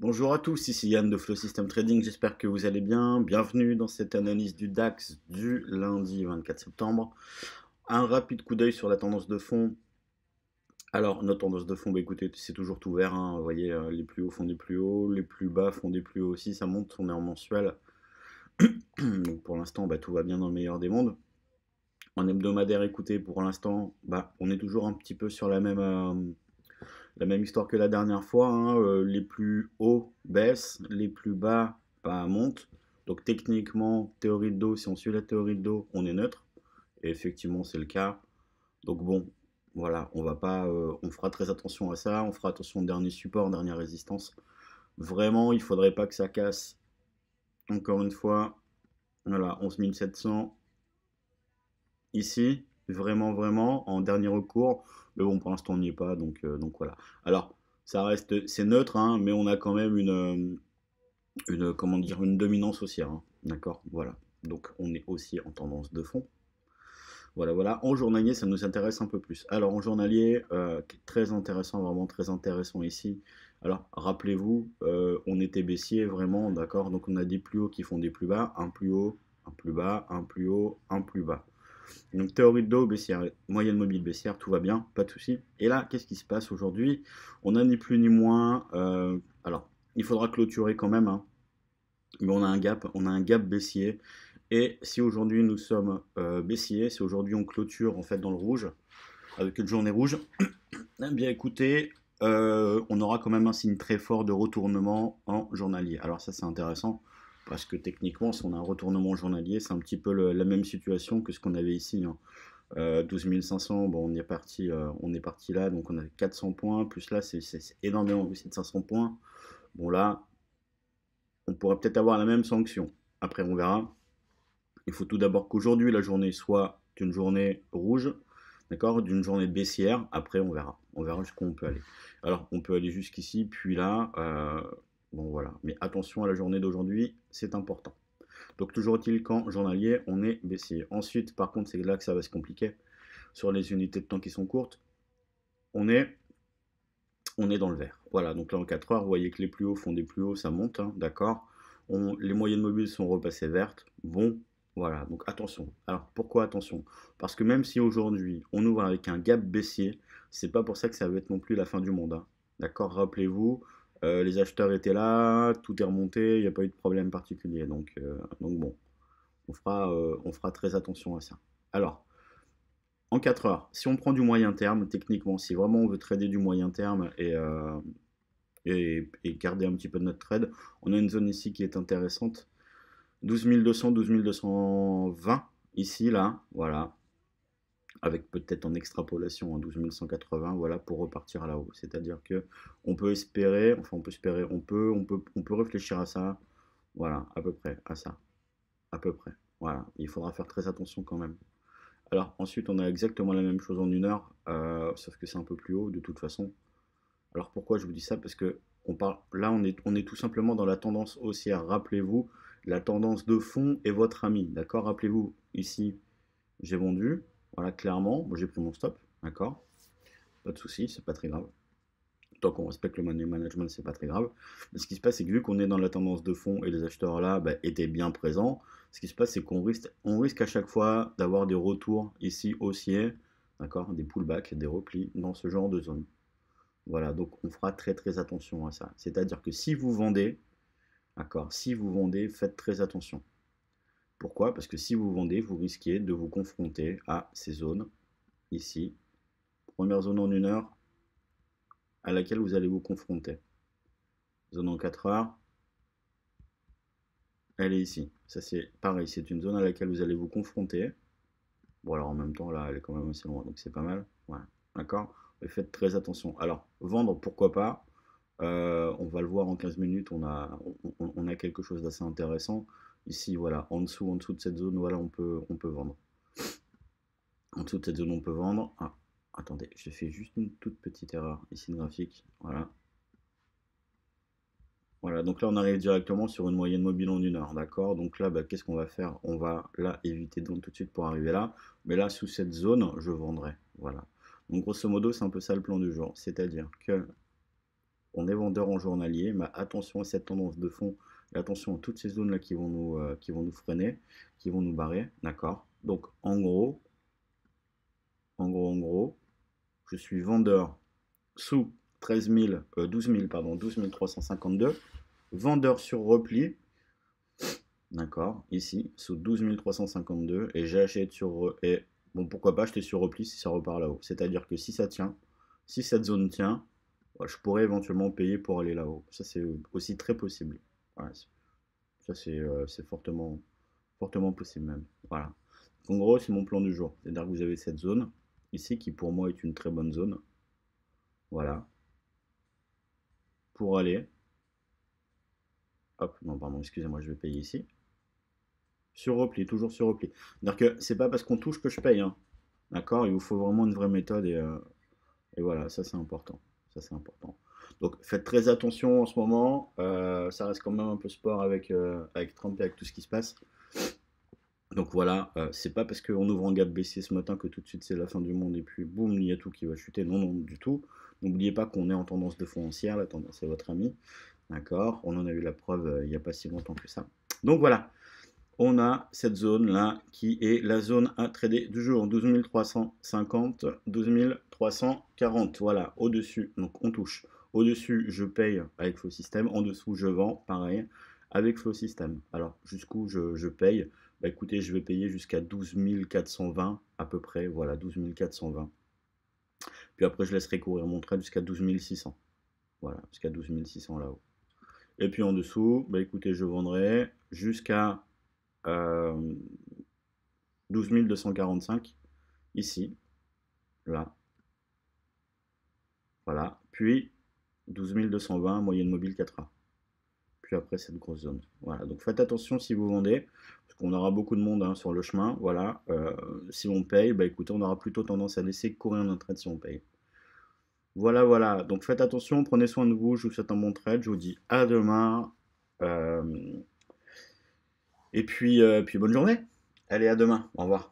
Bonjour à tous, ici Yann de Flow System Trading, j'espère que vous allez bien. Bienvenue dans cette analyse du DAX du lundi 24 septembre. Un rapide coup d'œil sur la tendance de fond. Alors, notre tendance de fond, bah, écoutez, c'est toujours tout vert, hein. Vous voyez, les plus hauts font des plus hauts, les plus bas font des plus hauts aussi, ça monte, on est en mensuel. Donc pour l'instant, bah, tout va bien dans le meilleur des mondes. En hebdomadaire, écoutez, pour l'instant, bah, on est toujours un petit peu sur la même histoire que la dernière fois, hein. Les plus hauts baissent, les plus bas bah, montent. Donc techniquement, théorie de dos, si on suit la théorie de dos, on est neutre. Et effectivement, c'est le cas. Donc bon, voilà, on va pas, on fera très attention à ça. On fera attention au dernier support, dernière résistance. Vraiment, il faudrait pas que ça casse. Encore une fois, voilà, 11 700 ici, vraiment, vraiment, en dernier recours. Mais bon, pour l'instant, on n'y est pas, donc voilà. Alors, ça reste, c'est neutre, hein, mais on a quand même comment dire, une dominance haussière, hein, d'accord, voilà. Donc, on est aussi en tendance de fond. Voilà, voilà. En journalier, ça nous intéresse un peu plus. Alors, en journalier, très intéressant, vraiment très intéressant ici. Alors, rappelez-vous, on était baissier, vraiment, d'accord. Donc, on a des plus hauts qui font des plus bas, un plus haut, un plus bas, un plus haut, un plus bas. Donc théorie de dos baissière, moyenne mobile baissière, tout va bien, pas de souci. Et là, qu'est-ce qui se passe aujourd'hui? On a ni plus ni moins. Alors, il faudra clôturer quand même, hein, mais on a un gap baissier. Et si aujourd'hui nous sommes baissiers, si aujourd'hui on clôture en fait dans le rouge, avec une journée rouge, eh bien écoutez, on aura quand même un signe très fort de retournement en journalier. Alors ça c'est intéressant parce que techniquement, si on a un retournement journalier, c'est un petit peu la même situation que ce qu'on avait ici, hein. 12 500, bon, on est parti là, donc on a 400 points, plus là, c'est énormément aussi de 500 points. Bon, là, on pourrait peut-être avoir la même sanction. Après, on verra. Il faut tout d'abord qu'aujourd'hui, la journée soit une journée rouge, d'accord, d'une journée baissière. Après, on verra. On verra jusqu'où on peut aller. Alors, on peut aller jusqu'ici, puis là. Bon, voilà. Mais attention à la journée d'aujourd'hui, c'est important. Donc, toujours est-il qu'en journalier, on est baissier. Ensuite, par contre, c'est là que ça va se compliquer. Sur les unités de temps qui sont courtes, on est, on est dans le vert. Voilà, donc là en 4 heures, vous voyez que les plus hauts font des plus hauts, ça monte, hein, d'accord. Les moyennes mobiles sont repassées vertes. Bon, voilà, donc attention. Alors pourquoi attention? Parce que même si aujourd'hui on ouvre avec un gap baissier, c'est pas pour ça que ça va être non plus la fin du monde, hein. D'accord, rappelez-vous, les acheteurs étaient là, tout est remonté, il n'y a pas eu de problème particulier. Donc bon, on fera très attention à ça. Alors, en 4 heures, si on prend du moyen terme, techniquement, si vraiment on veut trader du moyen terme et garder un petit peu de notre trade, on a une zone ici qui est intéressante. 12 200, 12 220, ici, là, voilà, avec peut-être en extrapolation en 12 180, voilà, pour repartir là-haut. C'est-à-dire que on peut espérer, enfin on peut espérer, on peut réfléchir à ça, voilà, à peu près, à ça, à peu près. Voilà, il faudra faire très attention quand même. Alors ensuite, on a exactement la même chose en 1 heure, sauf que c'est un peu plus haut de toute façon. Alors pourquoi je vous dis ça? Parce que là, on est tout simplement dans la tendance haussière. Rappelez-vous, la tendance de fond est votre ami, d'accord? Rappelez-vous, ici, j'ai vendu, voilà, clairement, moi j'ai pris mon stop, d'accord? Pas de souci, c'est pas très grave. Tant qu'on respecte le money management, c'est pas très grave. Mais ce qui se passe, c'est que vu qu'on est dans la tendance de fond et les acheteurs là bah, étaient bien présents, ce qui se passe, c'est on risque à chaque fois d'avoir des retours ici haussiers, d'accord, des pullbacks, des replis dans ce genre de zone. Voilà, donc on fera très très attention à ça. C'est-à-dire que si vous vendez, d'accord, si vous vendez, faites très attention. Pourquoi? Parce que si vous vendez, vous risquez de vous confronter à ces zones ici. Première zone en 1 heure à laquelle vous allez vous confronter. Zone en 4 heures, elle est ici. Ça c'est pareil, c'est une zone à laquelle vous allez vous confronter. Bon alors en même temps là elle est quand même assez loin, donc c'est pas mal. Voilà. D'accord? Mais faites très attention. Alors, vendre, pourquoi pas? On va le voir en 15 minutes, on a quelque chose d'assez intéressant. Ici, voilà, en dessous de cette zone, voilà, on peut vendre. En dessous de cette zone, on peut vendre. Ah, attendez, j'ai fait juste une toute petite erreur ici de graphique. Voilà. Voilà, donc là on arrive directement sur une moyenne mobile en 1 heure, d'accord? Donc là, bah, qu'est-ce qu'on va faire? On va là éviter de vendre tout de suite pour arriver là, mais là sous cette zone, je vendrai. Voilà. Donc grosso modo, c'est un peu ça le plan du jour, c'est-à-dire que On est vendeur en journalier, mais attention à cette tendance de fond et attention à toutes ces zones-là qui vont nous freiner, qui vont nous barrer, d'accord? Donc en gros, je suis vendeur sous 12 000, pardon, 12 352, vendeur sur repli, d'accord, ici, sous 12 352, et j'achète sur, et bon, pourquoi pas acheter sur repli si ça repart là-haut. C'est-à-dire que si ça tient, si cette zone tient, je pourrais éventuellement payer pour aller là-haut. Ça, c'est aussi très possible. Ouais, ça, c'est fortement possible même. Voilà. En gros, c'est mon plan du jour. C'est-à-dire que vous avez cette zone ici qui, pour moi, est une très bonne zone. Voilà. Pour aller. Hop, non, pardon, excusez-moi, je vais payer ici. Sur repli, toujours sur repli. C'est-à-dire que c'est pas parce qu'on touche que je paye, hein. D'accord? Il vous faut vraiment une vraie méthode et voilà, ça c'est important. Ça c'est important. Donc faites très attention en ce moment. Ça reste quand même un peu sport avec Trump et avec tout ce qui se passe. Donc voilà, c'est pas parce qu'on ouvre en gap baissier ce matin que tout de suite c'est la fin du monde et puis boum, il y a tout qui va chuter. Non, non, du tout. N'oubliez pas qu'on est en tendance de fond haussière, la tendance est votre ami. D'accord? On en a eu la preuve il n'y a pas si longtemps que ça. Donc voilà, on a cette zone-là qui est la zone à trader du jour. 12 350, 12 340. Voilà, au-dessus, donc on touche. Au-dessus, je paye avec Flow System. En dessous, je vends, pareil, avec Flow System. Alors, jusqu'où je paye? Bah écoutez, je vais payer jusqu'à 12 420 à peu près. Voilà, 12 420. Puis après, je laisserai courir mon trade jusqu'à 12 600. Voilà, jusqu'à 12 600 là-haut. Et puis en dessous, bah écoutez, je vendrai jusqu'à 12 245 ici, là, voilà, puis 12 220 moyenne mobile 4A, puis après cette grosse zone. Voilà, donc faites attention si vous vendez, parce qu'on aura beaucoup de monde hein, sur le chemin, voilà, si on paye, bah écoutez, on aura plutôt tendance à laisser courir notre trade si on paye. Voilà, voilà, donc faites attention, prenez soin de vous, je vous souhaite un bon trade, je vous dis à demain, et puis bonne journée, allez à demain, au revoir.